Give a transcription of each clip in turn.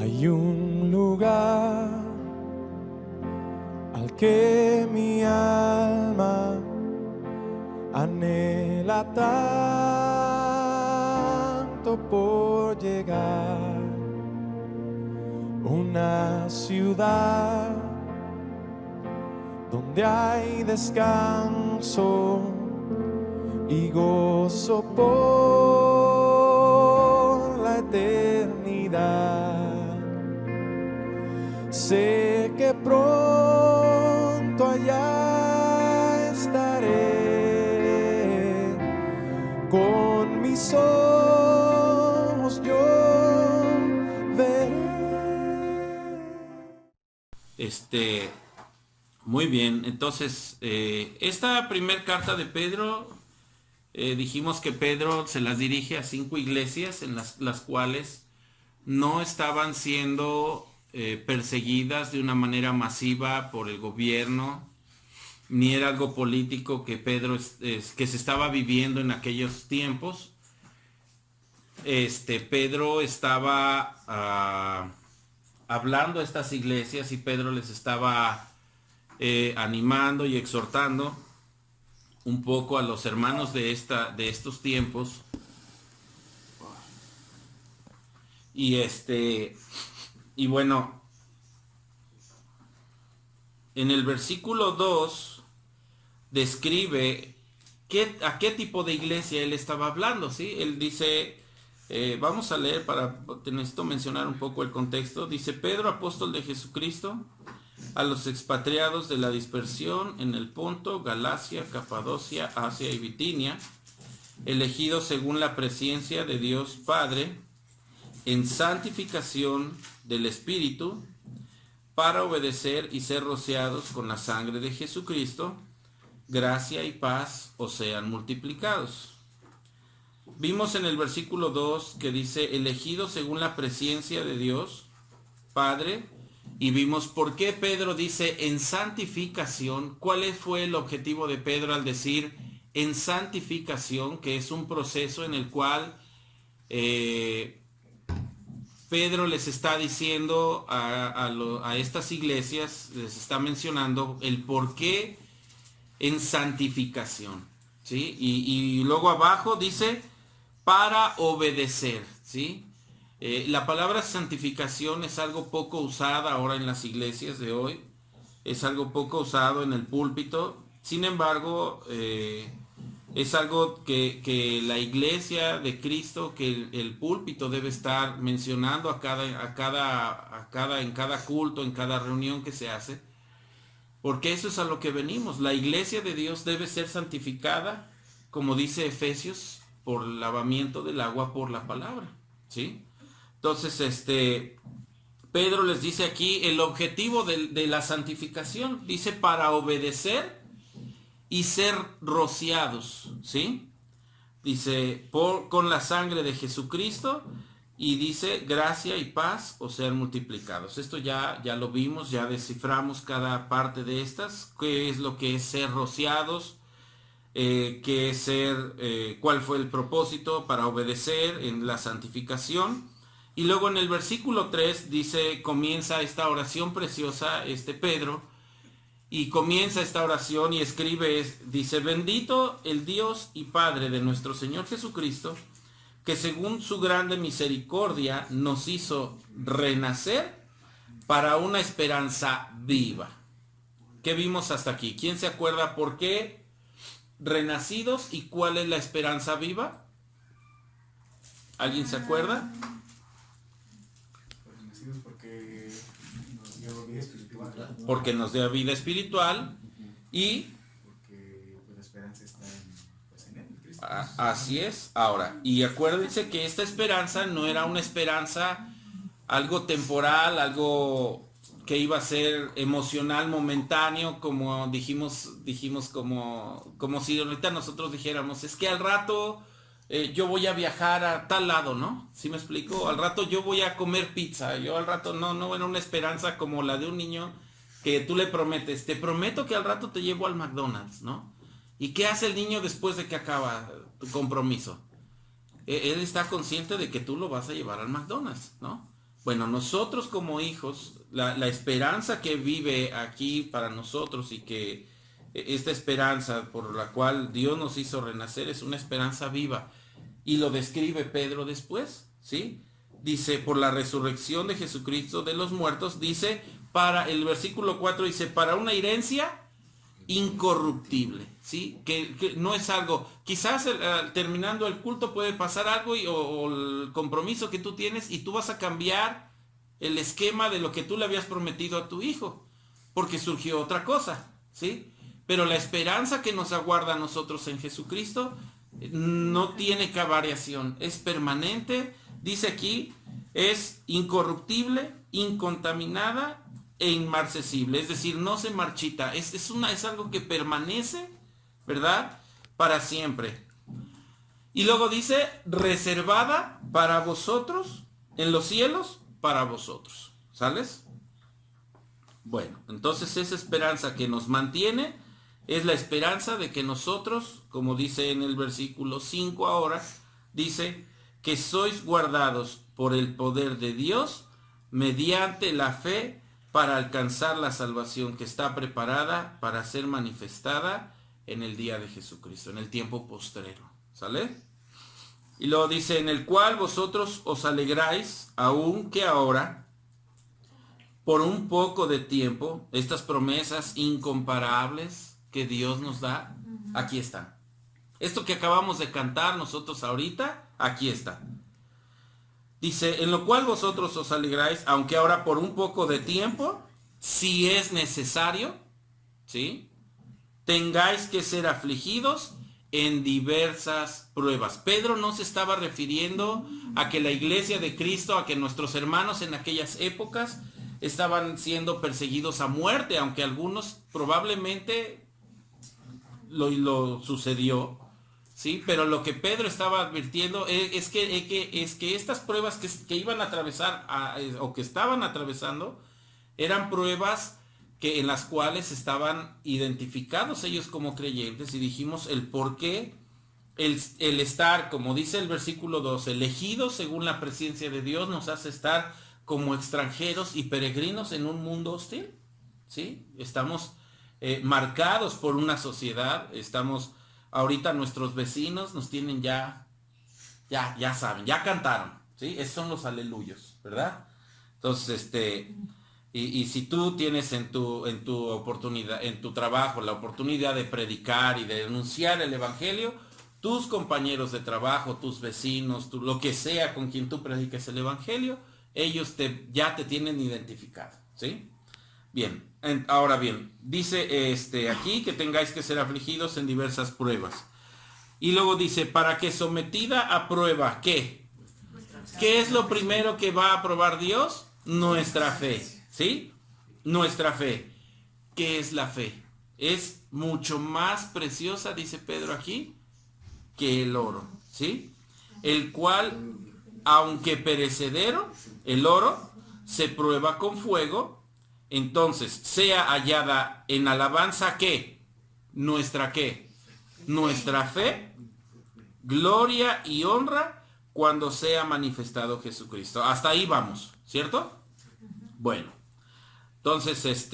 Hay un lugar al que mi alma anhela tanto por llegar, una ciudad donde hay descanso y gozo por la eternidad. Sé que pronto allá estaré, con mis ojos yo veré. Muy bien, entonces esta primer carta de Pedro, dijimos que Pedro se las dirige a 5 iglesias en las cuales no estaban siendo perseguidas de una manera masiva por el gobierno, ni era algo político que Pedro que se estaba viviendo en aquellos tiempos. Pedro estaba hablando a estas iglesias y Pedro les estaba animando y exhortando un poco a los hermanos de estos tiempos. Y bueno, en el versículo 2 describe a qué tipo de iglesia él estaba hablando, ¿sí? Él dice, vamos a leer necesito mencionar un poco el contexto. Dice: Pedro, apóstol de Jesucristo, a los expatriados de la dispersión en el Ponto, Galacia, Capadocia, Asia y Bitinia, elegidos según la presciencia de Dios Padre, en santificación del Espíritu, para obedecer y ser rociados con la sangre de Jesucristo, gracia y paz os sean multiplicados. Vimos en el versículo 2 que dice elegidos según la presciencia de Dios Padre, y vimos por qué Pedro dice en santificación. ¿Cuál fue el objetivo de Pedro al decir en santificación? Que es un proceso en el cual Pedro les está diciendo a estas iglesias, les está mencionando el por qué en santificación, ¿sí? Y luego abajo dice para obedecer, ¿sí? La palabra santificación es algo poco usada ahora en las iglesias de hoy, es algo poco usado en el púlpito. Sin embargo, es algo que la iglesia de Cristo, que el púlpito debe estar mencionando en cada culto, en cada reunión que se hace, porque eso es a lo que venimos. La iglesia de Dios debe ser santificada, como dice Efesios, por el lavamiento del agua por la palabra, ¿sí? Entonces, Pedro les dice aquí el objetivo de la santificación, dice para obedecer y ser rociados, ¿sí? Dice con la sangre de Jesucristo, y dice gracia y paz os sean multiplicados. Esto ya lo vimos, ya desciframos cada parte de estas, qué es lo que es ser rociados, qué es cuál fue el propósito para obedecer en la santificación. Y luego en el versículo 3 comienza esta oración preciosa, Pedro, y comienza esta oración y escribe, dice: bendito el Dios y Padre de nuestro Señor Jesucristo, que según su grande misericordia nos hizo renacer para una esperanza viva. ¿Qué vimos hasta aquí? ¿Quién se acuerda por qué renacidos y cuál es la esperanza viva? ¿Alguien se acuerda? Renacidos porque nos dio vida espiritual. Porque nos dio vida espiritual y porque la esperanza está en él, Cristo. Así es. Ahora, y acuérdense que esta esperanza no era una esperanza algo temporal, algo que iba a ser emocional, momentáneo, como dijimos como si ahorita nosotros dijéramos, es que al rato yo voy a viajar a tal lado, ¿no? ¿Sí me explico? Al rato yo voy a comer pizza. Yo al rato no era una esperanza como la de un niño que tú le prometes, te prometo que al rato te llevo al McDonald's, ¿no? ¿Y qué hace el niño después de que acaba tu compromiso? Él está consciente de que tú lo vas a llevar al McDonald's, ¿no? Bueno, nosotros como hijos, la esperanza que vive aquí para nosotros y que esta esperanza por la cual Dios nos hizo renacer es una esperanza viva. Y lo describe Pedro después, ¿sí? Dice, por la resurrección de Jesucristo de los muertos, dice, para, el versículo 4 dice, para una herencia incorruptible, ¿sí? Que no es algo, quizás terminando el culto puede pasar algo o el compromiso que tú tienes y tú vas a cambiar el esquema de lo que tú le habías prometido a tu hijo, porque surgió otra cosa, ¿sí? Pero la esperanza que nos aguarda a nosotros en Jesucristo no tiene variación, es permanente, dice aquí, es incorruptible, incontaminada e inmarcesible, es decir, no se marchita, es algo que permanece, ¿verdad? Para siempre. Y luego dice, reservada para vosotros, en los cielos, para vosotros, ¿sales? Bueno, entonces esa esperanza que nos mantiene es la esperanza de que nosotros, como dice en el versículo 5 ahora, dice que sois guardados por el poder de Dios mediante la fe para alcanzar la salvación que está preparada para ser manifestada en el día de Jesucristo, en el tiempo postrero. ¿Sale? Y luego dice, en el cual vosotros os alegráis, aun que ahora, por un poco de tiempo, estas promesas incomparables que Dios nos da, aquí están. Esto que acabamos de cantar nosotros ahorita, aquí está. Dice, en lo cual vosotros os alegráis, aunque ahora por un poco de tiempo, si es necesario, ¿sí? Tengáis que ser afligidos en diversas pruebas. Pedro no se estaba refiriendo a que la iglesia de Cristo, a que nuestros hermanos en aquellas épocas estaban siendo perseguidos a muerte, aunque algunos probablemente lo sucedió, ¿sí? Pero lo que Pedro estaba advirtiendo es que estas pruebas que iban a atravesar o que estaban atravesando eran pruebas en las cuales estaban identificados ellos como creyentes, y dijimos el por qué el estar, como dice el versículo 2, elegidos según la presencia de Dios nos hace estar como extranjeros y peregrinos en un mundo hostil, ¿sí? Estamos marcados por una sociedad, estamos, ahorita nuestros vecinos nos tienen ya saben, ya cantaron, ¿sí? Esos son los aleluyos, ¿verdad? Entonces, y si tú tienes en tu oportunidad, en tu trabajo, la oportunidad de predicar y de denunciar el evangelio, tus compañeros de trabajo, tus vecinos, lo que sea con quien tú prediques el evangelio, ellos ya te tienen identificado, ¿sí? Bien, ahora bien, dice aquí que tengáis que ser afligidos en diversas pruebas. Y luego dice, para que sometida a prueba, ¿qué? ¿Qué es lo primero que va a probar Dios? Nuestra fe, ¿sí? Nuestra fe. ¿Qué es la fe? Es mucho más preciosa, dice Pedro aquí, que el oro, ¿sí? El cual, aunque perecedero, el oro se prueba con fuego, entonces sea hallada en alabanza ¿qué? Nuestra ¿qué? Nuestra fe, gloria y honra cuando sea manifestado Jesucristo. Hasta ahí vamos, ¿cierto? Bueno, entonces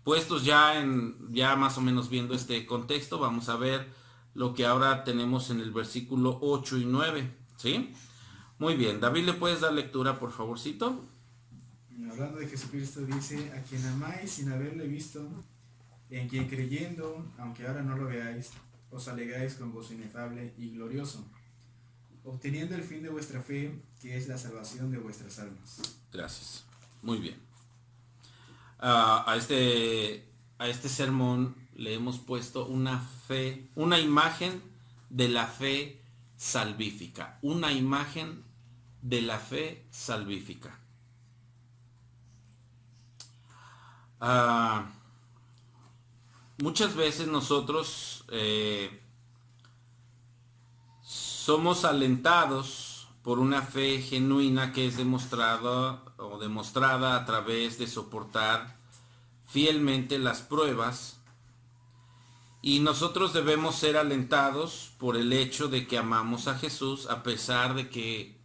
puestos ya más o menos viendo este contexto, vamos a ver lo que ahora tenemos en el versículo 8 y 9, ¿sí? Muy bien, David, ¿le puedes dar lectura, por favorcito? Hablando de Jesucristo dice, a quien amáis sin haberle visto, en quien creyendo, aunque ahora no lo veáis, os alegráis con gozo inefable y glorioso, obteniendo el fin de vuestra fe, que es la salvación de vuestras almas. Gracias. Muy bien. A este sermón le hemos puesto una imagen de la fe salvífica. Una imagen de la fe salvífica. Muchas veces nosotros somos alentados por una fe genuina que es demostrada a través de soportar fielmente las pruebas, y nosotros debemos ser alentados por el hecho de que amamos a Jesús a pesar de que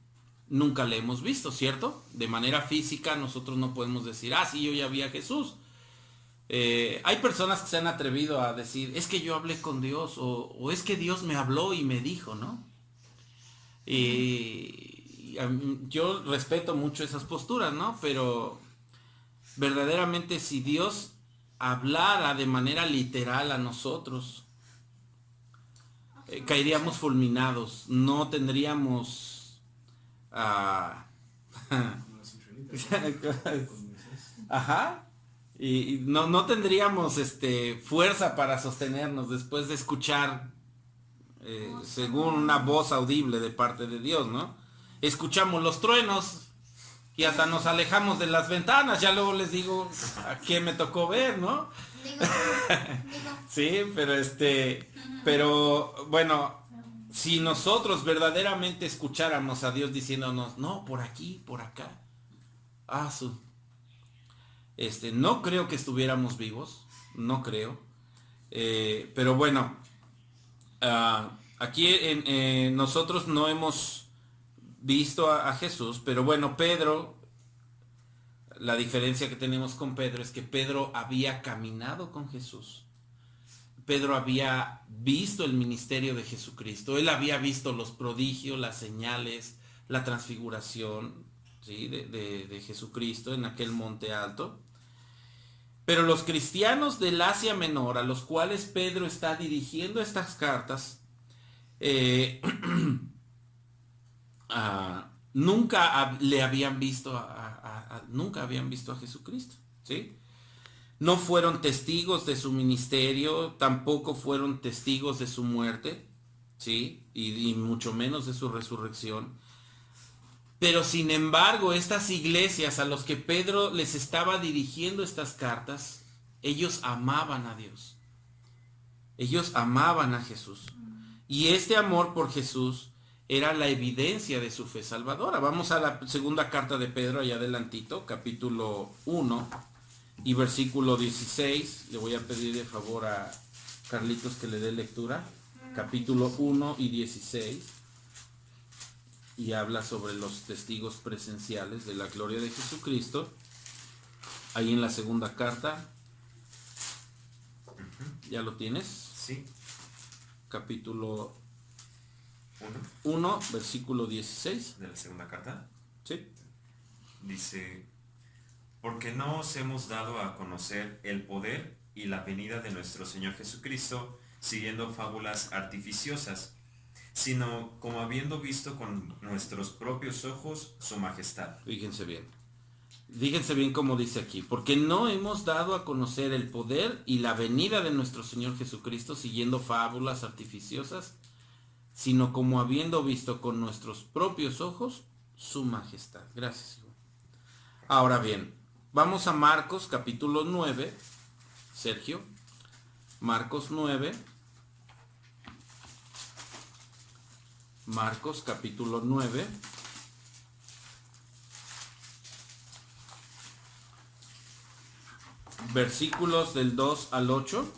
nunca le hemos visto, ¿cierto? De manera física nosotros no podemos decir, ah, sí, yo ya vi a Jesús. Hay personas que se han atrevido a decir, es que yo hablé con Dios, o es que Dios me habló y me dijo, ¿no? Yo respeto mucho esas posturas, ¿no? Pero verdaderamente si Dios hablara de manera literal a nosotros, caeríamos fulminados, no tendríamos... Como los israelitas, con Moisés. Ajá. Y no tendríamos fuerza para sostenernos después de escuchar según una voz audible de parte de Dios, ¿no? Escuchamos los truenos y hasta nos alejamos de las ventanas, ya luego les digo a quién me tocó ver, ¿no? Sí, pero bueno, si nosotros verdaderamente escucháramos a Dios diciéndonos, no, por aquí, por acá, no creo que estuviéramos vivos, no creo, pero bueno, aquí nosotros no hemos visto a Jesús, pero bueno, Pedro, la diferencia que tenemos con Pedro es que Pedro había caminado con Jesús. Pedro había visto el ministerio de Jesucristo, él había visto los prodigios, las señales, la transfiguración, ¿sí? de Jesucristo en aquel monte alto. Pero los cristianos del Asia Menor, a los cuales Pedro está dirigiendo estas cartas, nunca le habían visto nunca habían visto a Jesucristo, ¿sí? No fueron testigos de su ministerio, tampoco fueron testigos de su muerte, ¿sí? Y mucho menos de su resurrección. Pero sin embargo, estas iglesias a los que Pedro les estaba dirigiendo estas cartas, ellos amaban a Dios. Ellos amaban a Jesús. Y este amor por Jesús era la evidencia de su fe salvadora. Vamos a la segunda carta de Pedro, allá adelantito, capítulo 1 y versículo 16. Le voy a pedir de favor a Carlitos que le dé lectura. Capítulo 1 y 16. Y habla sobre los testigos presenciales de la gloria de Jesucristo. Ahí en la segunda carta. ¿Ya lo tienes? Sí. Capítulo 1, versículo 16. De la segunda carta. Sí. Dice, porque no os hemos dado a conocer el poder y la venida de nuestro Señor Jesucristo, siguiendo fábulas artificiosas, sino como habiendo visto con nuestros propios ojos su majestad. Fíjense bien como dice aquí, porque no hemos dado a conocer el poder y la venida de nuestro Señor Jesucristo siguiendo fábulas artificiosas, sino como habiendo visto con nuestros propios ojos su majestad. Gracias, hijo. Ahora bien, vamos a Marcos capítulo 9, Sergio, Marcos 9, Marcos capítulo 9, versículos del 2 al 8,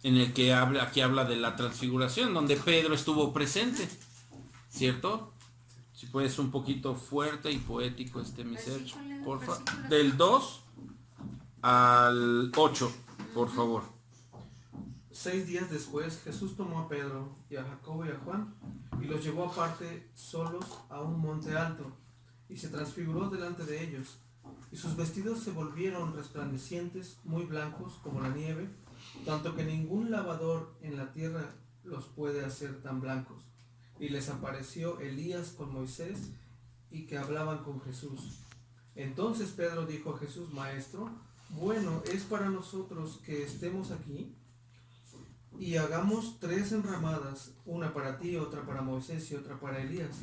en el que aquí habla de la transfiguración, donde Pedro estuvo presente, ¿cierto? Si puedes un poquito fuerte y poético mi Sergio, por favor. Del 2 al 8, por favor. 6 días después, Jesús tomó a Pedro y a Jacobo y a Juan y los llevó aparte solos a un monte alto y se transfiguró delante de ellos. Y sus vestidos se volvieron resplandecientes, muy blancos como la nieve, tanto que ningún lavador en la tierra los puede hacer tan blancos. Y les apareció Elías con Moisés y que hablaban con Jesús. Entonces Pedro dijo a Jesús, Maestro, bueno es para nosotros que estemos aquí y hagamos 3 enramadas, una para ti, otra para Moisés y otra para Elías,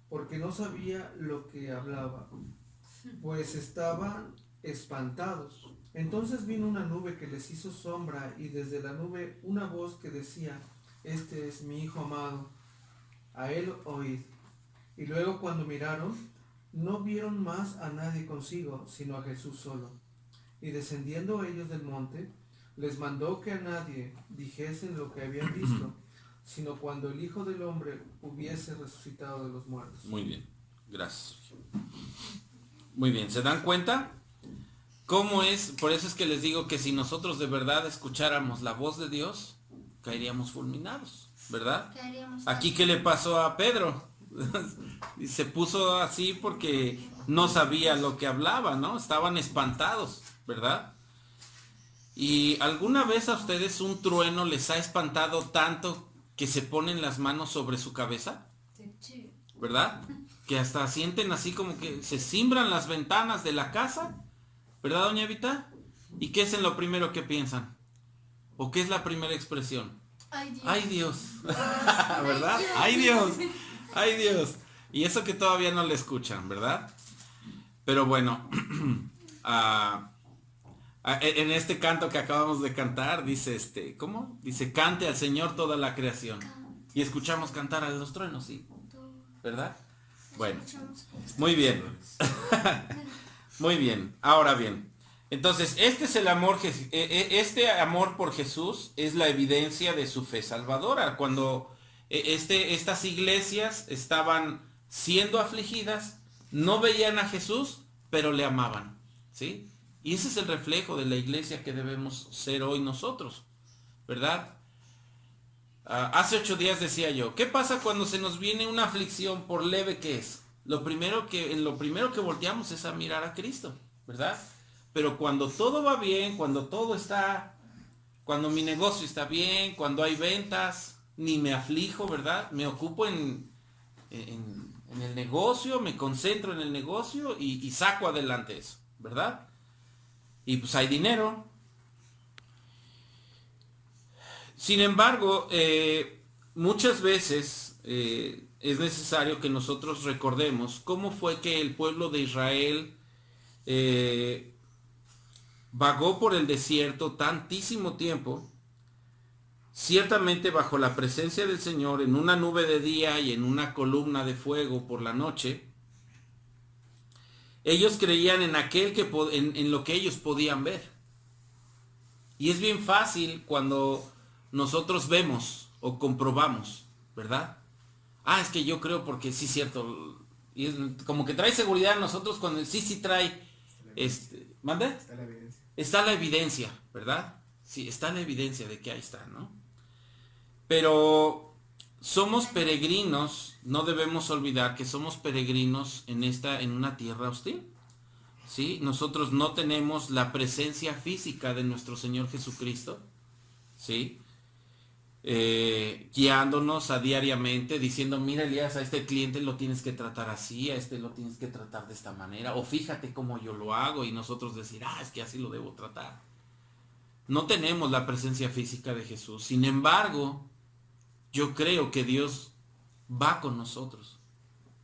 porque no sabía lo que hablaba, pues estaban espantados. Entonces vino una nube que les hizo sombra, y desde la nube una voz que decía, este es mi Hijo amado, a él oíd. Y luego cuando miraron, no vieron más a nadie consigo, sino a Jesús solo. Y descendiendo ellos del monte, les mandó que a nadie dijesen lo que habían visto, sino cuando el Hijo del Hombre hubiese resucitado de los muertos. Muy bien, gracias. Muy bien, ¿se dan cuenta? ¿Cómo es? Por eso es que les digo que si nosotros de verdad escucháramos la voz de Dios, caeríamos fulminados, ¿verdad? Aquí, ¿qué le pasó a Pedro? Y se puso así porque no sabía lo que hablaba, ¿no? Estaban espantados, ¿verdad? ¿Y alguna vez a ustedes un trueno les ha espantado tanto que se ponen las manos sobre su cabeza? ¿Verdad? Que hasta sienten así como que se cimbran las ventanas de la casa, ¿verdad, doña Evita? ¿Y qué es en lo primero que piensan? ¿O qué es la primera expresión? ¡Ay, Dios! ¿Verdad? ¡Ay, Dios! ¡Ay, Dios! Y eso que todavía no le escuchan, ¿verdad? Pero bueno, en este canto que acabamos de cantar, dice ¿cómo? Dice, cante al Señor toda la creación. Y escuchamos cantar a los truenos, ¿sí? ¿Verdad? Bueno, muy bien. Muy bien, ahora bien. Entonces, este es el amor, este amor por Jesús es la evidencia de su fe salvadora. Cuando estas iglesias estaban siendo afligidas, no veían a Jesús, pero le amaban, ¿sí? Y ese es el reflejo de la iglesia que debemos ser hoy nosotros, ¿verdad? Hace 8 días decía yo, ¿qué pasa cuando se nos viene una aflicción por leve que es? Lo primero que volteamos es a mirar a Cristo, ¿verdad? Pero cuando todo va bien, cuando mi negocio está bien, cuando hay ventas, ni me aflijo, ¿verdad? Me ocupo en el negocio, me concentro en el negocio y saco adelante eso, ¿verdad? Y pues hay dinero. Sin embargo, muchas veces es necesario que nosotros recordemos cómo fue que el pueblo de Israel vagó por el desierto tantísimo tiempo, ciertamente bajo la presencia del Señor, en una nube de día y en una columna de fuego por la noche. Ellos creían en en lo que ellos podían ver. Y es bien fácil cuando nosotros vemos o comprobamos, ¿verdad? Es que yo creo porque sí es cierto. Y es como que trae seguridad en nosotros cuando sí trae. ¿Mande? Está la evidencia. Está la evidencia, ¿verdad? Sí, está la evidencia de que ahí está, ¿no? Pero somos peregrinos, no debemos olvidar que somos peregrinos en una tierra hostil, ¿sí? Nosotros no tenemos la presencia física de nuestro Señor Jesucristo, ¿sí? Guiándonos diariamente, diciendo, mira Elías, a este cliente lo tienes que tratar así, a este lo tienes que tratar de esta manera, o fíjate cómo yo lo hago, y nosotros decir, es que así lo debo tratar. No tenemos la presencia física de Jesús. Sin embargo, yo creo que Dios va con nosotros.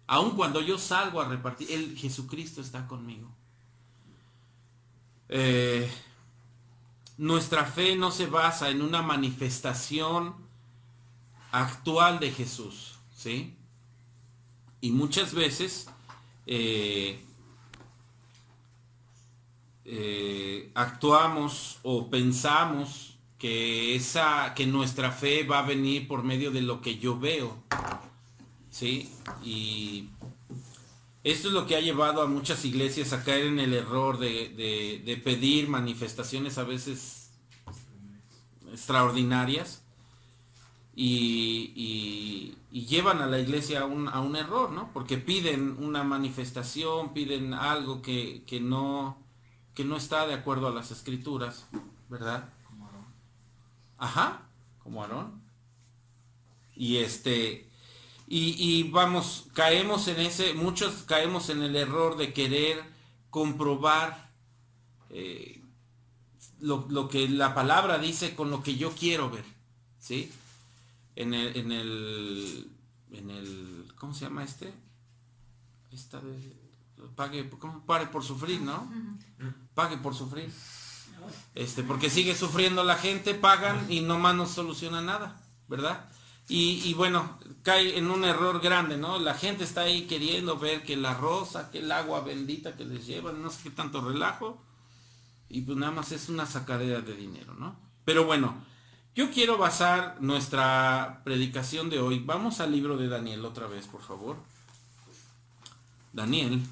Aun cuando yo salgo a repartir, Jesucristo está conmigo. Nuestra fe no se basa en una manifestación actual de Jesús, ¿sí? Y muchas veces actuamos o pensamos que nuestra fe va a venir por medio de lo que yo veo, ¿sí? Y esto es lo que ha llevado a muchas iglesias a caer en el error de pedir manifestaciones a veces extraordinarias y llevan a la iglesia a un error, ¿no? Porque piden una manifestación, piden algo que no está de acuerdo a las escrituras, ¿verdad? Como Aarón. Ajá, como Aarón. Y vamos, muchos caemos en el error de querer comprobar lo que la palabra dice con lo que yo quiero ver, ¿sí? En el ¿cómo se llama pague por sufrir, ¿no? Pague por sufrir. Porque sigue sufriendo la gente, pagan y nomás no soluciona nada, ¿verdad? Y bueno, cae en un error grande, ¿no? La gente está ahí queriendo ver que la rosa, que el agua bendita que les llevan, no sé qué tanto relajo, y pues nada más es una sacadera de dinero, ¿no? Pero bueno, Yo quiero basar nuestra predicación de hoy. Vamos al libro de Daniel otra vez, por favor. Daniel.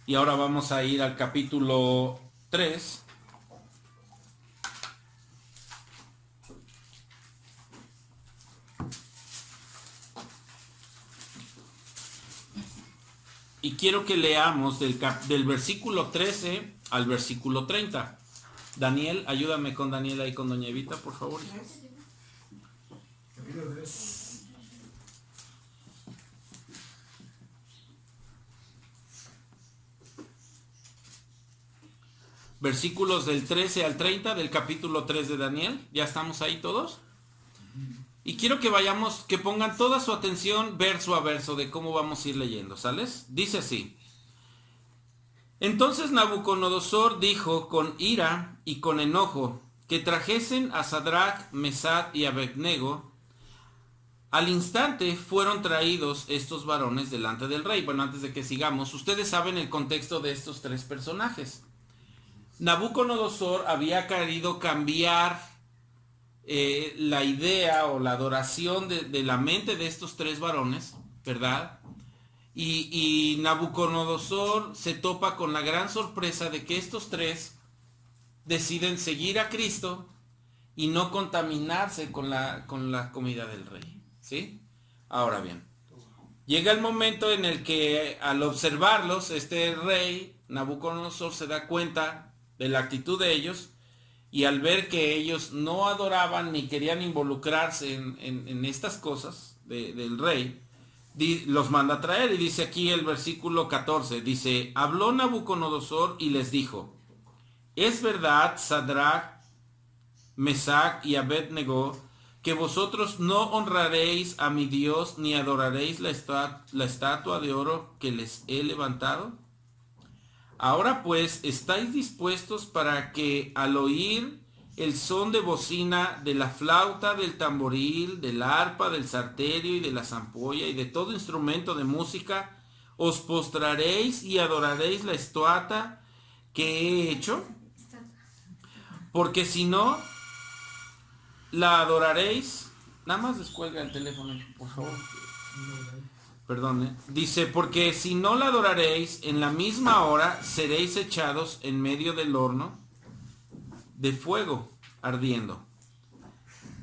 Y ahora vamos a ir al capítulo 3. Y quiero que leamos del versículo 13 al versículo 30. Daniel, ayúdame con Daniel ahí con doña Evita, por favor. Capítulo 3. Versículos del 13 al 30 del capítulo 3 de Daniel. ¿Ya estamos ahí todos? Y quiero que vayamos, que pongan toda su atención verso a verso de cómo vamos a ir leyendo, ¿sales? Dice así. Entonces Nabucodonosor dijo con ira y con enojo que trajesen a Sadrach, Mesach y Abednego. Al instante fueron traídos estos varones delante del rey. Bueno, antes de que sigamos, ustedes saben el contexto de estos tres personajes. Nabucodonosor había querido cambiar la idea o la adoración de la mente de estos tres varones, ¿verdad? Y Nabucodonosor se topa con la gran sorpresa de que estos tres deciden seguir a Cristo y no contaminarse con la comida del rey, ¿sí? Ahora bien, llega el momento en el que al observarlos, este rey, Nabucodonosor, se da cuenta de la actitud de ellos. Y al ver que ellos no adoraban ni querían involucrarse en estas cosas del rey, los manda a traer. Y dice aquí el versículo 14, dice, habló Nabucodonosor y les dijo, es verdad, Sadrach, Mesach y Abednego, que vosotros no honraréis a mi Dios ni adoraréis la estatua de oro que les he levantado. Ahora pues, ¿estáis dispuestos para que al oír el son de bocina, de la flauta, del tamboril, del arpa, del salterio y de la zampolla y de todo instrumento de música, os postraréis y adoraréis la estatua que he hecho? Porque si no la adoraréis, nada más descuelga el teléfono, por favor. Perdón, dice, porque si no la adoraréis, en la misma hora seréis echados en medio del horno de fuego ardiendo.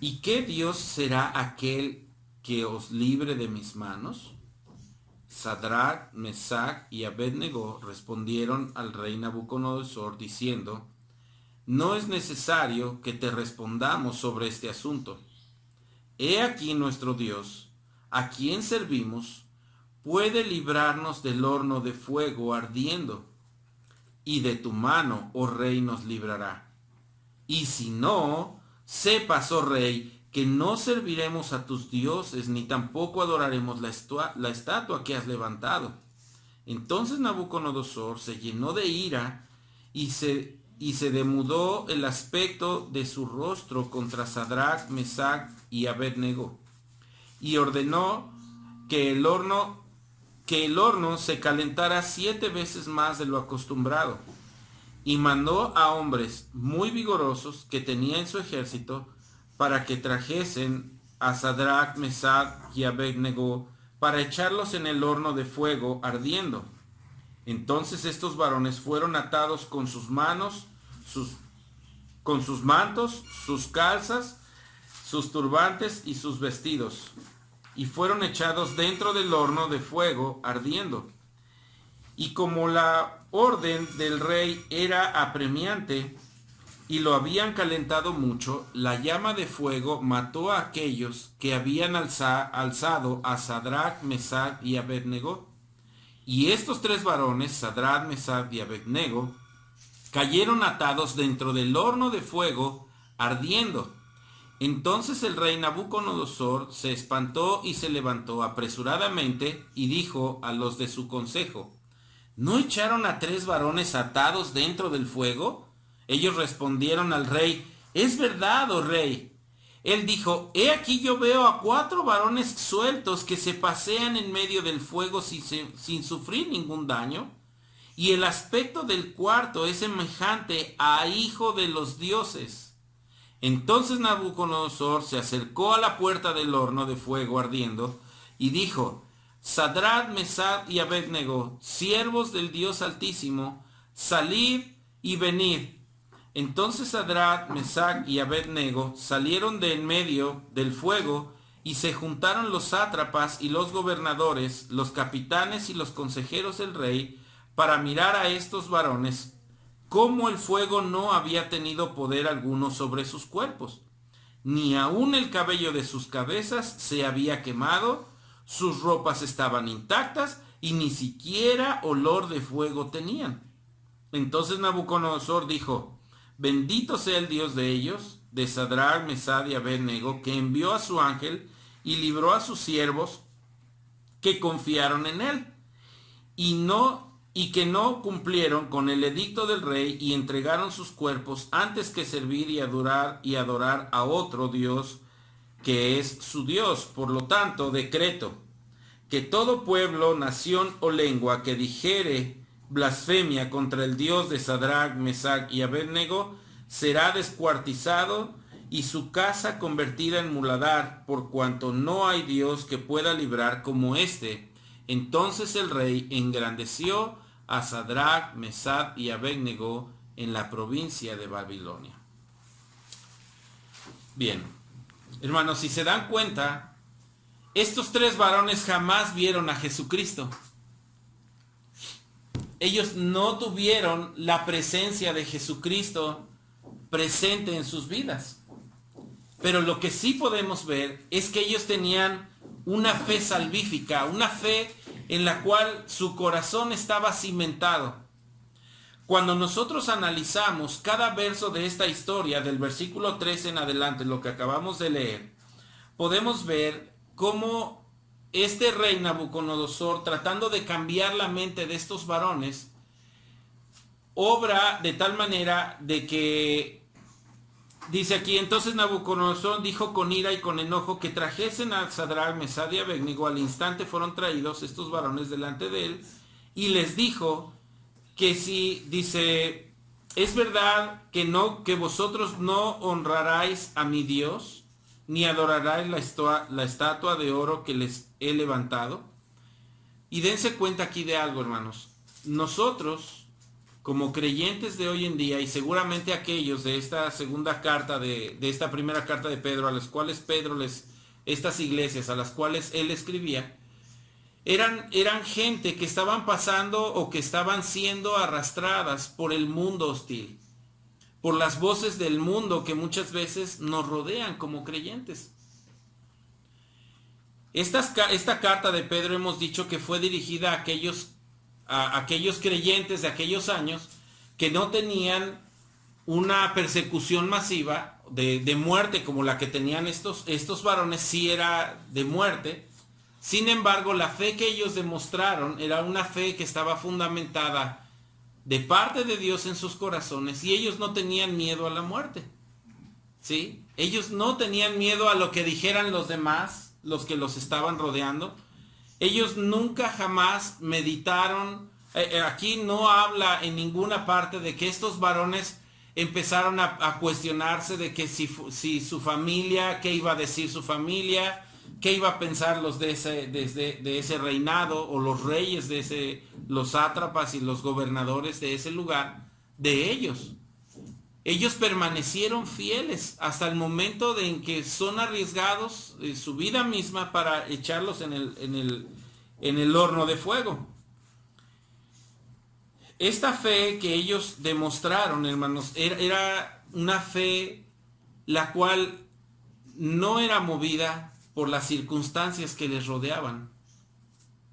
¿Y qué Dios será aquel que os libre de mis manos? Sadrach, Mesach y Abednego respondieron al rey Nabucodonosor diciendo, no es necesario que te respondamos sobre este asunto. He aquí nuestro Dios, a quien servimos, puede librarnos del horno de fuego ardiendo, y de tu mano, oh rey, nos librará. Y si no, sepas, oh rey, que no serviremos a tus dioses, ni tampoco adoraremos la estatua que has levantado. Entonces Nabucodonosor se llenó de ira, y se demudó el aspecto de su rostro contra Sadrach, Mesach y Abednego, y ordenó que el horno se calentara 7 veces más de lo acostumbrado, y mandó a hombres muy vigorosos que tenía en su ejército para que trajesen a Sadrach, Mesach y Abednego para echarlos en el horno de fuego ardiendo. Entonces estos varones fueron atados con sus manos, con sus mantos, sus calzas, sus turbantes y sus vestidos, y fueron echados dentro del horno de fuego ardiendo. Y como la orden del rey era apremiante y lo habían calentado mucho, la llama de fuego mató a aquellos que habían alzado a Sadrach, Mesach y Abednego. Y estos tres varones, Sadrach, Mesach y Abednego, cayeron atados dentro del horno de fuego ardiendo. Entonces el rey Nabucodonosor se espantó y se levantó apresuradamente y dijo a los de su consejo, ¿no echaron a 3 varones atados dentro del fuego? Ellos respondieron al rey, es verdad, oh rey. Él dijo, he aquí yo veo a 4 varones sueltos que se pasean en medio del fuego sin sufrir ningún daño, y el aspecto del cuarto es semejante a hijo de los dioses. Entonces Nabucodonosor se acercó a la puerta del horno de fuego ardiendo y dijo: Sadrach, Mesach y Abednego, siervos del Dios Altísimo, salid y venid. Entonces Sadrach, Mesach y Abednego salieron de en medio del fuego, y se juntaron los sátrapas y los gobernadores, los capitanes y los consejeros del rey, para mirar a estos varones, cómo el fuego no había tenido poder alguno sobre sus cuerpos, ni aun el cabello de sus cabezas se había quemado, sus ropas estaban intactas, y ni siquiera olor de fuego tenían. Entonces Nabucodonosor dijo: Bendito sea el Dios de ellos, de Sadrach, Mesach y Abednego, que envió a su ángel y libró a sus siervos que confiaron en él, y que no cumplieron con el edicto del rey y entregaron sus cuerpos antes que servir y adorar a otro Dios que es su Dios. Por lo tanto, decreto que todo pueblo, nación o lengua que dijere blasfemia contra el Dios de Sadrach, Mesach y Abednego será descuartizado y su casa convertida en muladar, por cuanto no hay Dios que pueda librar como éste. Entonces el rey engrandeció a Sadrach, Mesach y Abednego en la provincia de Babilonia. Bien, hermanos, si se dan cuenta, estos tres varones jamás vieron a Jesucristo. Ellos no tuvieron la presencia de Jesucristo presente en sus vidas. Pero lo que sí podemos ver es que ellos tenían una fe salvífica, una fe en la cual su corazón estaba cimentado. Cuando nosotros analizamos cada verso de esta historia, del versículo 13 en adelante, lo que acabamos de leer, podemos ver cómo este rey Nabucodonosor, tratando de cambiar la mente de estos varones, obra de tal manera de que, dice aquí, entonces Nabucodonosor dijo con ira y con enojo que trajesen a Sadrach, Mesach y Abednego. Al instante fueron traídos estos varones delante de él, y les dijo que si, dice, es verdad que vosotros no honraráis a mi Dios, ni adoraráis la estatua de oro que les he levantado. Y dense cuenta aquí de algo, hermanos. Nosotros, como creyentes de hoy en día, y seguramente aquellos de esta segunda carta, de esta primera carta de Pedro, a las cuales estas iglesias a las cuales él escribía, eran gente que estaban pasando o que estaban siendo arrastradas por el mundo hostil, por las voces del mundo que muchas veces nos rodean como creyentes. Esta carta de Pedro hemos dicho que fue dirigida a aquellos creyentes de aquellos años que no tenían una persecución masiva de muerte como la que tenían estos varones. Sí era de muerte. Sin embargo, la fe que ellos demostraron era una fe que estaba fundamentada de parte de Dios en sus corazones, y ellos no tenían miedo a la muerte. ¿Sí? Ellos no tenían miedo a lo que dijeran los demás, los que los estaban rodeando. Ellos nunca jamás meditaron. Aquí no habla en ninguna parte de que estos varones empezaron a cuestionarse de que si su familia, qué iba a decir su familia, qué iba a pensar los de ese reinado, o los reyes los sátrapas y los gobernadores de ese lugar, de ellos. Ellos permanecieron fieles hasta el momento en que son arriesgados su vida misma para echarlos en el horno de fuego. Esta fe que ellos demostraron, hermanos, era una fe la cual no era movida por las circunstancias que les rodeaban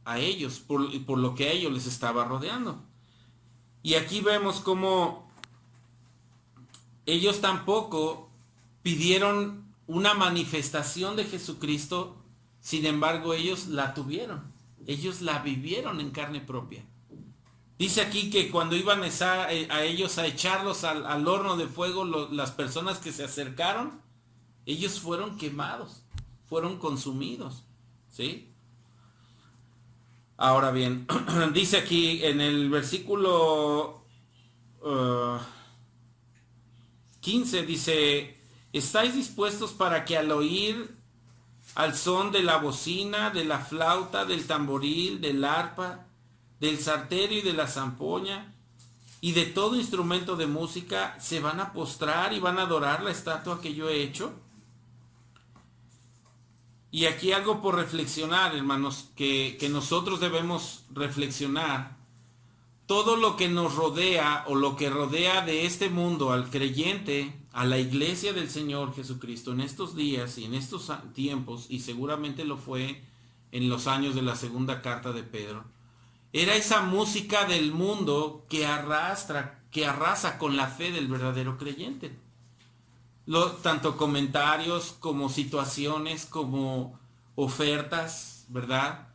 a ellos, por lo que a ellos les estaba rodeando. Y aquí vemos cómo ellos tampoco pidieron una manifestación de Jesucristo. Sin embargo, ellos la tuvieron. Ellos la vivieron en carne propia. Dice aquí que cuando iban a ellos a echarlos al horno de fuego, las personas que se acercaron, ellos fueron quemados, fueron consumidos. ¿Sí? Ahora bien, dice aquí en el versículo 15, dice: ¿Estáis dispuestos para que al oír al son de la bocina, de la flauta, del tamboril, del arpa, del salterio y de la zampoña y de todo instrumento de música, se van a postrar y van a adorar la estatua que yo he hecho? Y aquí algo por reflexionar, hermanos, que nosotros debemos reflexionar. Todo lo que nos rodea o lo que rodea de este mundo al creyente, a la iglesia del Señor Jesucristo en estos días y en estos tiempos, y seguramente lo fue en los años de la segunda carta de Pedro, era esa música del mundo que arrasa con la fe del verdadero creyente. Tanto comentarios como situaciones, como ofertas, ¿verdad?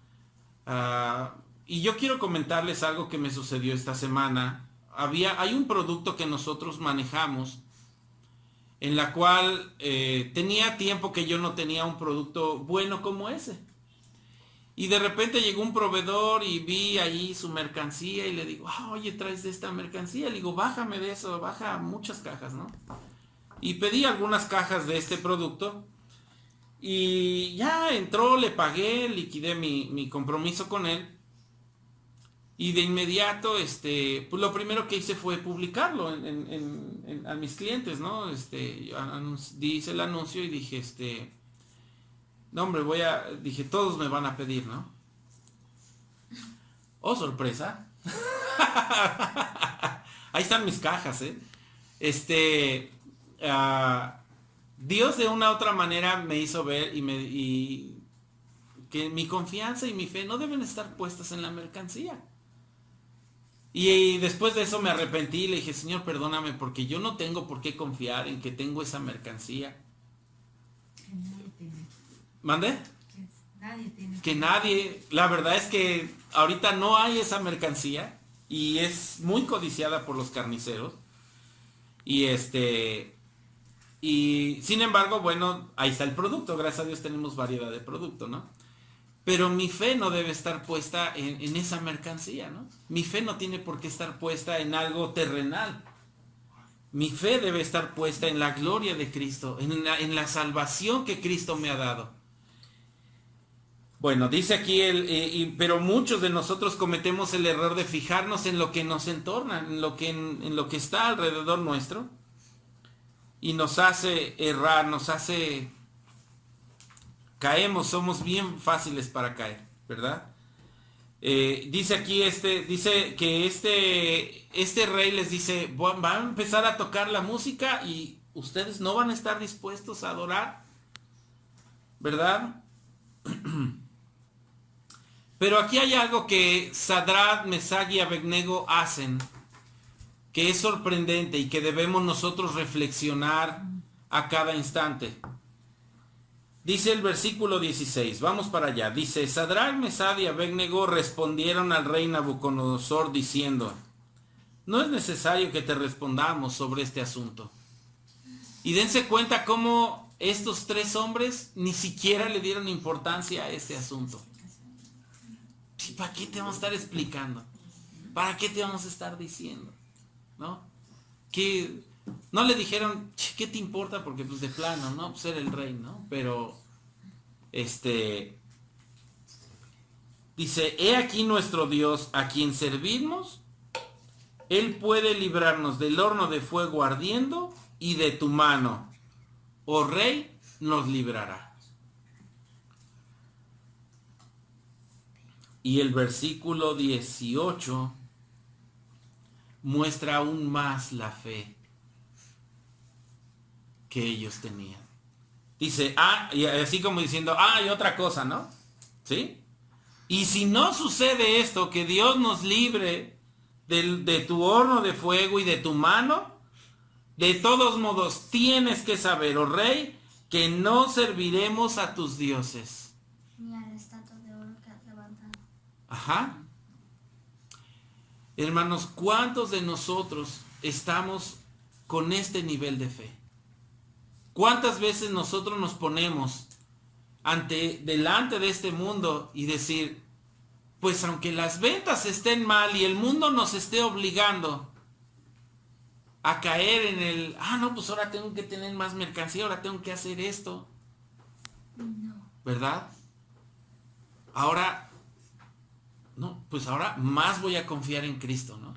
Y yo quiero comentarles algo que me sucedió esta semana. Hay un producto que nosotros manejamos, en la cual tenía tiempo que yo no tenía un producto bueno como ese. Y de repente llegó un proveedor y vi ahí su mercancía y le digo, oye, ¿traes de esta mercancía? Le digo, bájame de eso, baja muchas cajas, ¿no? Y pedí algunas cajas de este producto y ya entró, le pagué, liquidé mi compromiso con él. Y de inmediato, pues lo primero que hice fue publicarlo a mis clientes, ¿no? Hice el anuncio y dije, no hombre, dije, todos me van a pedir, ¿no? Oh, sorpresa. Ahí están mis cajas, Dios de una u otra manera me hizo ver y que mi confianza y mi fe no deben estar puestas en la mercancía. Y después de eso me arrepentí y le dije, Señor, perdóname, porque yo no tengo por qué confiar en que tengo esa mercancía. ¿Mande? Que nadie, la verdad es que ahorita no hay esa mercancía y es muy codiciada por los carniceros. Y sin embargo, bueno, ahí está el producto, gracias a Dios tenemos variedad de producto, ¿no? Pero mi fe no debe estar puesta en esa mercancía, ¿no? Mi fe no tiene por qué estar puesta en algo terrenal. Mi fe debe estar puesta en la gloria de Cristo, en la salvación que Cristo me ha dado. Bueno, dice aquí, pero muchos de nosotros cometemos el error de fijarnos en lo que nos entorna, en lo que está alrededor nuestro, y nos hace errar, caemos, somos bien fáciles para caer, ¿verdad? Dice aquí dice que este rey les dice, van a empezar a tocar la música y ustedes no van a estar dispuestos a adorar, ¿verdad? Pero aquí hay algo que Sadrach, Mesach y Abednego hacen, que es sorprendente y que debemos nosotros reflexionar a cada instante. Dice el versículo 16, vamos para allá. Dice, Sadrach, Mesach y Abednego respondieron al rey Nabucodonosor diciendo, no es necesario que te respondamos sobre este asunto. Y dense cuenta cómo estos tres hombres ni siquiera le dieron importancia a este asunto. ¿Para qué te vamos a estar explicando? ¿Para qué te vamos a estar diciendo? ¿No? Que no le dijeron, ¿qué te importa? Porque pues de plano, ¿no? Pues era el rey, ¿no? Pero, dice, he aquí nuestro Dios a quien servimos, Él puede librarnos del horno de fuego ardiendo y de tu mano, oh rey, nos librará. Y el versículo 18 muestra aún más la fe que ellos tenían. Dice, y así como diciendo, y otra cosa, ¿no? ¿Sí? Y si no sucede esto, que Dios nos libre de tu horno de fuego y de tu mano, de todos modos tienes que saber, oh rey, que no serviremos a tus dioses. Ni a la estatua de oro que has levantado. Ajá. Hermanos, ¿cuántos de nosotros estamos con este nivel de fe? ¿Cuántas veces nosotros nos ponemos delante de este mundo y decir, pues aunque las ventas estén mal y el mundo nos esté obligando a caer en el, no, pues ahora tengo que tener más mercancía, ahora tengo que hacer esto. No. ¿Verdad? Ahora, no, pues ahora más voy a confiar en Cristo, ¿no?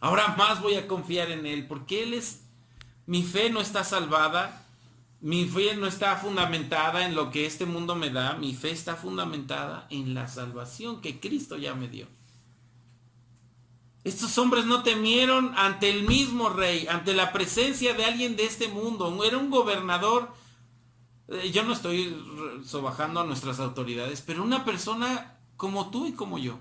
Ahora más voy a confiar en Él, porque Él es, mi fe no está salvada, mi fe no está fundamentada en lo que este mundo me da, mi fe está fundamentada en la salvación que Cristo ya me dio. Estos hombres no temieron ante el mismo rey, ante la presencia de alguien de este mundo. Era un gobernador. Yo no estoy sobajando a nuestras autoridades, pero una persona como tú y como yo,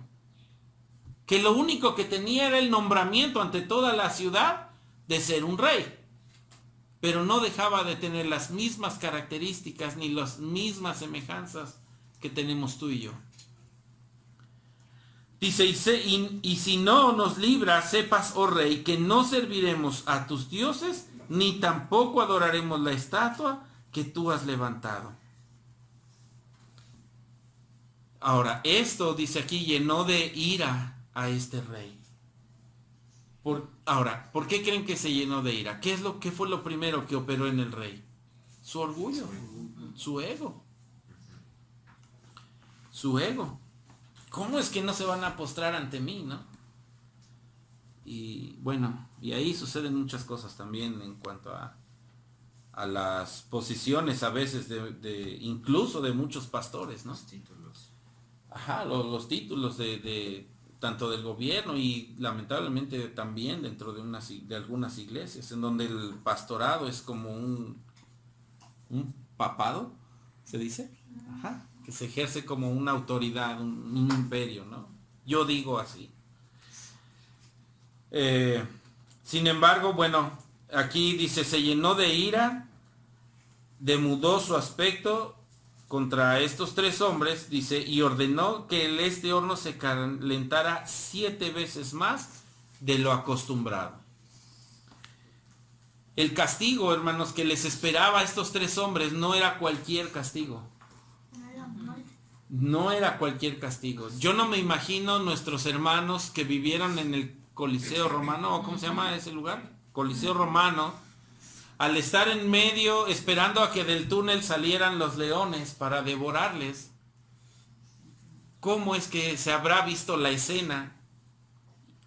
que lo único que tenía era el nombramiento ante toda la ciudad de ser un rey, pero no dejaba de tener las mismas características ni las mismas semejanzas que tenemos tú y yo. Dice, y si no nos libras, sepas, oh rey, que no serviremos a tus dioses, ni tampoco adoraremos la estatua que tú has levantado. Ahora, esto, dice aquí, llenó de ira a este rey. Ahora, ¿por qué creen que se llenó de ira? ¿Qué fue lo primero que operó en el rey? Su orgullo, su ego. Su ego. ¿Cómo es que no se van a postrar ante mí, no? Y bueno, y ahí suceden muchas cosas también en cuanto a las posiciones a veces incluso de muchos pastores, ¿no? Los títulos. Ajá, los títulos de tanto del gobierno y lamentablemente también dentro de algunas iglesias, en donde el pastorado es como un papado, ¿se dice? Ajá, que se ejerce como una autoridad, un imperio, ¿no? Yo digo así. Sin embargo, bueno, aquí dice, se llenó de ira, demudó su aspecto contra estos tres hombres, dice, y ordenó que este horno se calentara 7 veces más de lo acostumbrado. El castigo, hermanos, que les esperaba a estos tres hombres no era cualquier castigo. No era cualquier castigo. Yo no me imagino nuestros hermanos que vivieron en el Coliseo Romano, ¿o cómo se llama ese lugar? Coliseo Romano, al estar en medio, esperando a que del túnel salieran los leones para devorarles. ¿Cómo es que se habrá visto la escena?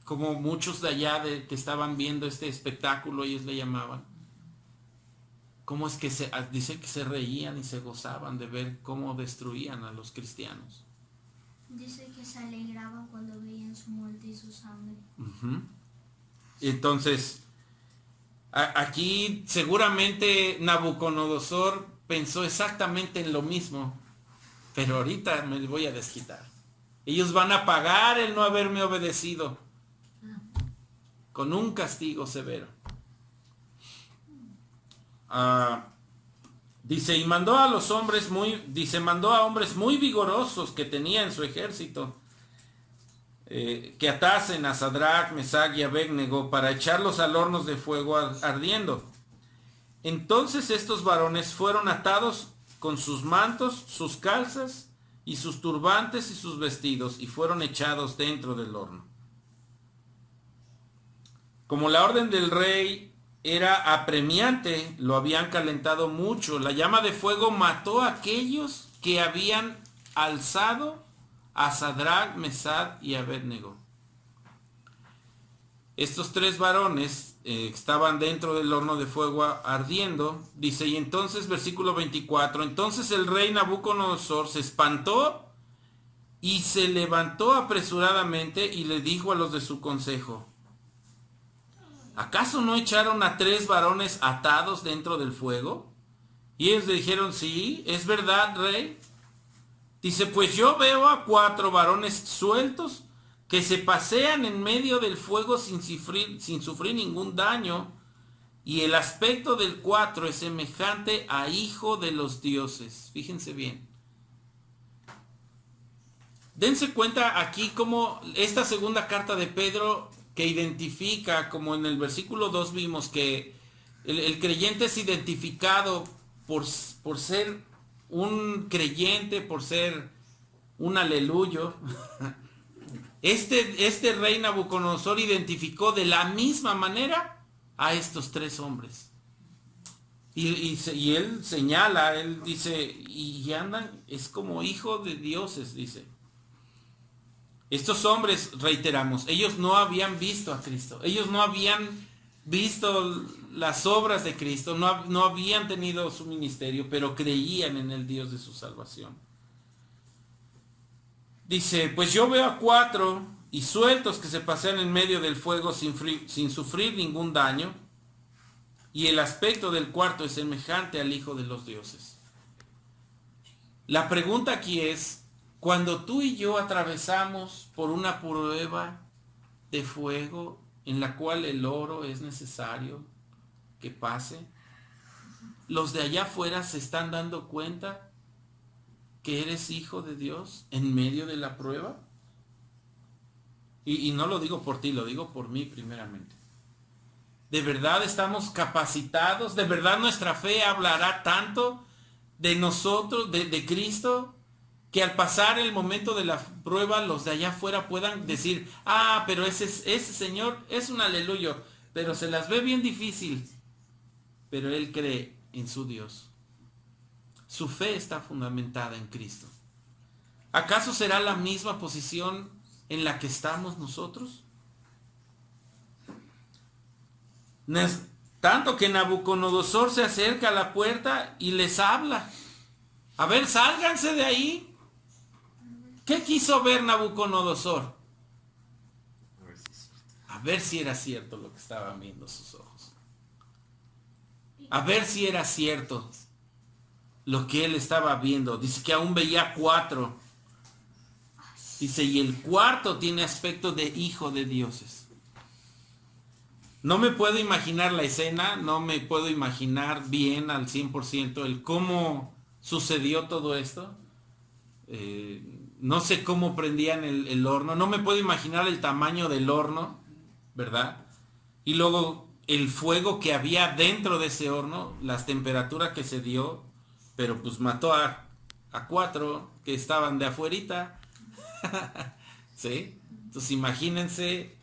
Como muchos de allá que estaban viendo este espectáculo, ellos le llamaban. ¿Cómo es que dice que se reían y se gozaban de ver cómo destruían a los cristianos? Dice que se alegraban cuando veían su muerte y su sangre. Uh-huh. Entonces, aquí seguramente Nabucodonosor pensó exactamente en lo mismo, pero ahorita me voy a desquitar. Ellos van a pagar el no haberme obedecido con un castigo severo. Dice, y mandó a hombres muy vigorosos que tenía en su ejército, que atasen a Sadrach, Mesach y Abednego para echarlos al horno de fuego ardiendo. Entonces estos varones fueron atados con sus mantos, sus calzas y sus turbantes y sus vestidos, y fueron echados dentro del horno. Como la orden del rey era apremiante, lo habían calentado mucho. La llama de fuego mató a aquellos que habían alzado a Sadrach, Mesach y Abednego. Estos tres varones estaban dentro del horno de fuego ardiendo. Dice, y entonces, versículo 24, entonces el rey Nabucodonosor se espantó y se levantó apresuradamente y le dijo a los de su consejo, ¿acaso no echaron a 3 varones atados dentro del fuego? Y ellos le dijeron, sí, es verdad, rey. Dice, pues yo veo a 4 varones sueltos que se pasean en medio del fuego sin sufrir ningún daño, y el aspecto del 4 es semejante a hijo de los dioses. Fíjense bien. Dense cuenta aquí como esta segunda carta de Pedro, que identifica, como en el versículo 2 vimos que el creyente es identificado por ser un creyente, por ser un aleluyo. Este rey Nabucodonosor identificó de la misma manera a estos 3 hombres. Y él señala, él dice, y andan, es como hijos de dioses, dice. Estos hombres, reiteramos, ellos no habían visto a Cristo, ellos no habían visto las obras de Cristo, no habían tenido su ministerio, pero creían en el Dios de su salvación. Dice, pues yo veo a 4 y sueltos que se pasean en medio del fuego sin sufrir ningún daño, y el aspecto del cuarto es semejante al Hijo de los dioses. La pregunta aquí es, cuando tú y yo atravesamos por una prueba de fuego en la cual el oro es necesario que pase, ¿los de allá afuera se están dando cuenta que eres hijo de Dios en medio de la prueba? Y no lo digo por ti, lo digo por mí primeramente. ¿De verdad estamos capacitados? ¿De verdad nuestra fe hablará tanto de nosotros, de Cristo, que al pasar el momento de la prueba los de allá afuera puedan decir, ah, pero ese señor es un aleluyo, pero se las ve bien difícil, pero él cree en su Dios? Su fe está fundamentada en Cristo. ¿Acaso será la misma posición en la que estamos nosotros? Tanto que Nabucodonosor se acerca a la puerta y les habla. A ver, sálganse de ahí. ¿Qué quiso ver Nabucodonosor? A ver si era cierto lo que estaban viendo sus ojos. A ver si era cierto lo que él estaba viendo. Dice que aún veía 4. Dice, y el cuarto tiene aspecto de hijo de dioses. No me puedo imaginar la escena, no me puedo imaginar bien al 100% el cómo sucedió todo esto. No sé cómo prendían el horno, no me puedo imaginar el tamaño del horno, ¿verdad? Y luego el fuego que había dentro de ese horno, las temperaturas que se dio, pero pues mató a 4 que estaban de afuerita. ¿Sí? Entonces imagínense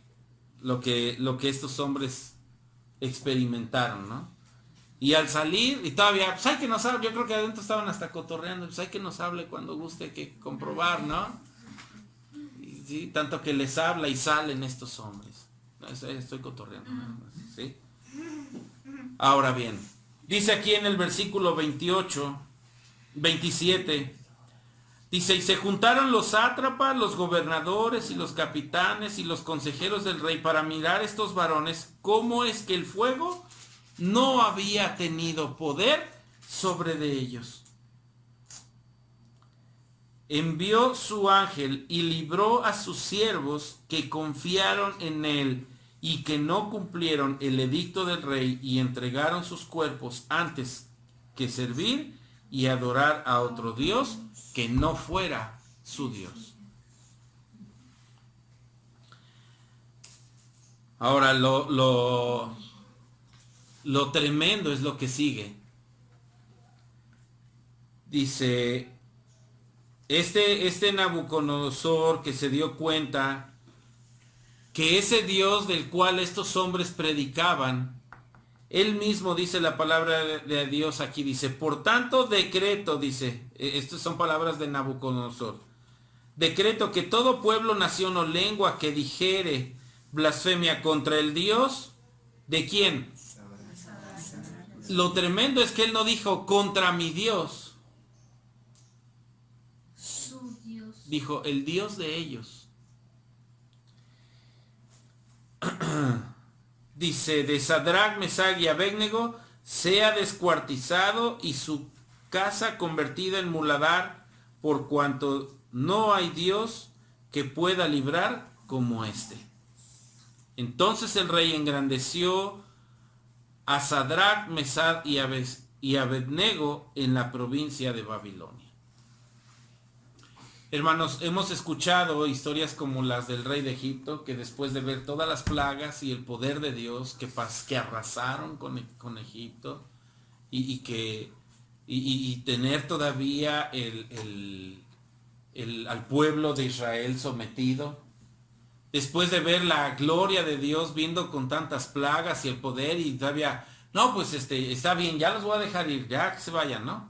lo que estos hombres experimentaron, ¿no? Y al salir, y todavía, pues hay que nos hable, yo creo que adentro estaban hasta cotorreando, pues hay que nos hable cuando guste, que comprobar, ¿no? Y, ¿sí? Tanto que les habla y salen estos hombres. No, estoy cotorreando, ¿sí? Ahora bien, dice aquí en el versículo 27, dice, y se juntaron los sátrapas, los gobernadores y los capitanes y los consejeros del rey para mirar estos varones cómo es que el fuego no había tenido poder sobre de ellos. Envió su ángel y libró a sus siervos que confiaron en él y que no cumplieron el edicto del rey y entregaron sus cuerpos antes que servir y adorar a otro Dios que no fuera su Dios. Ahora lo tremendo es lo que sigue. Dice, este Nabucodonosor que se dio cuenta que ese Dios del cual estos hombres predicaban, él mismo dice la palabra de Dios aquí, dice, por tanto decreto, dice, estas son palabras de Nabucodonosor, decreto que todo pueblo, nación o lengua que dijere blasfemia contra el Dios, ¿de quién? Lo tremendo es que él no dijo contra mi Dios. Su Dios. Dijo el Dios de ellos. Dice, de Sadrach, Mesach y Abednego sea descuartizado y su casa convertida en muladar, por cuanto no hay Dios que pueda librar como este. Entonces el rey engrandeció a Sadrach, Mesach y Abednego en la provincia de Babilonia. Hermanos, hemos escuchado historias como las del rey de Egipto, que después de ver todas las plagas y el poder de Dios que arrasaron con Egipto y tener todavía al pueblo de Israel sometido, después de ver la gloria de Dios, viendo con tantas plagas y el poder, y todavía, no, pues está bien, ya los voy a dejar ir, ya que se vayan, ¿no?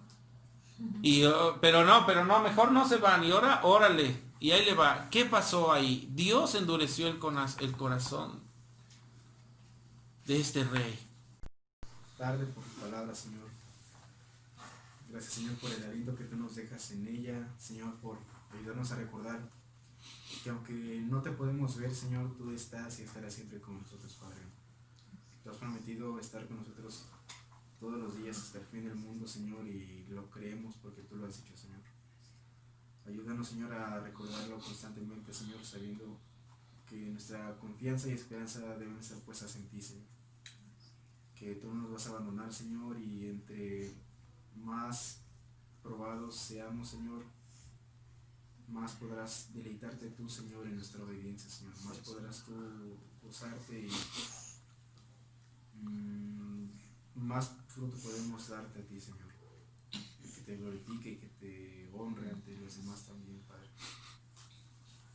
Pero no, mejor no se van, y ahora, órale, y ahí le va. ¿Qué pasó ahí? Dios endureció el corazón de este rey. Tarde por tu palabra, Señor. Gracias, Señor, por el aliento que tú nos dejas en ella, Señor, por ayudarnos a recordar que aunque no te podemos ver, Señor, tú estás y estarás siempre con nosotros, Padre. Tú has prometido estar con nosotros todos los días hasta el fin del mundo, Señor, y lo creemos porque tú lo has dicho, Señor. Ayúdanos, Señor, a recordarlo constantemente, Señor, sabiendo que nuestra confianza y esperanza deben estar puestas en ti, Señor. Que tú no nos vas a abandonar, Señor, y entre más probados seamos, Señor, más podrás deleitarte tú, Señor, en nuestra obediencia, Señor. Más podrás tú gozarte y más fruto podemos darte a ti, Señor. Que te glorifique y que te honre ante los demás también, Padre.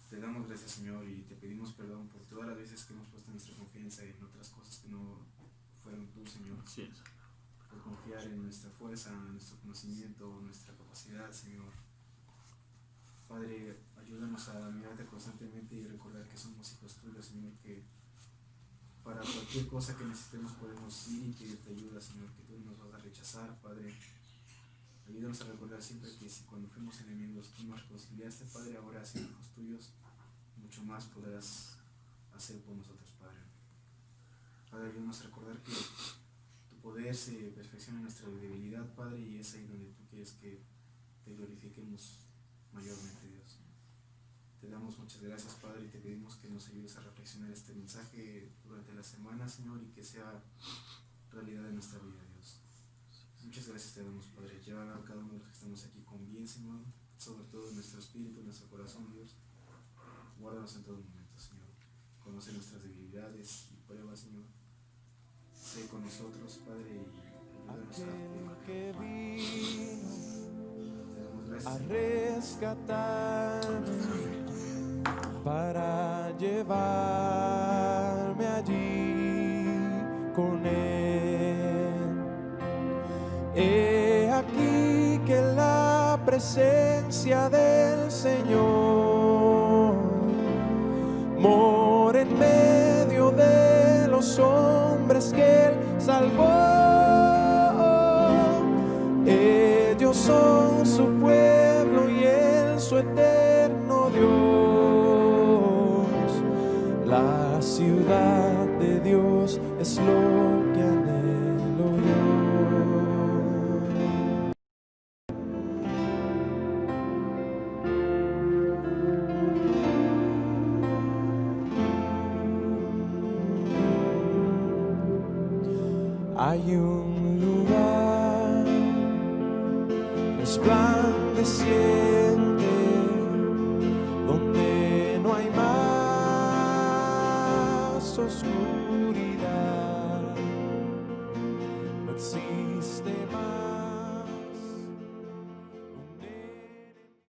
Te damos gracias, Señor, y te pedimos perdón por todas las veces que hemos puesto nuestra confianza en otras cosas que no fueron tú, Señor. Así es. Por confiar en nuestra fuerza, en nuestro conocimiento, en nuestra capacidad, Señor. Padre, ayúdanos a mirarte constantemente y recordar que somos hijos tuyos, Señor, que para cualquier cosa que necesitemos podemos ir y pedirte ayuda, Señor, que tú nos vas a rechazar, Padre. Ayúdanos a recordar siempre que si cuando fuimos enemigos tú nos reconciliaste, Padre, ahora siendo hijos tuyos, mucho más podrás hacer por nosotros, Padre. Padre, ayúdanos a recordar que tu poder se perfecciona en nuestra debilidad, Padre, y es ahí donde tú quieres que te glorifiquemos mayormente, Dios. Te damos muchas gracias, Padre, y te pedimos que nos ayudes a reflexionar este mensaje durante la semana, Señor, y que sea realidad de nuestra vida, Dios. Muchas gracias te damos, Padre. Lleva a cada uno de los que estamos aquí con bien, Señor, sobre todo nuestro espíritu, nuestro corazón, Dios. Guárdanos en todo momento, Señor. Conoce nuestras debilidades y pruebas, Señor. Sé con nosotros, Padre, y ayúdanos a Que vino te damos gracias, a Señor. rescatar para llevarme allí con él. He aquí que la presencia del Señor mora en medio de los hombres que él salvó. Ellos son su pueblo y él su eterno Dios. La ciudad de Dios es lo que anhelo yo. Hay un lugar resplandeciente donde no hay más oscuridad.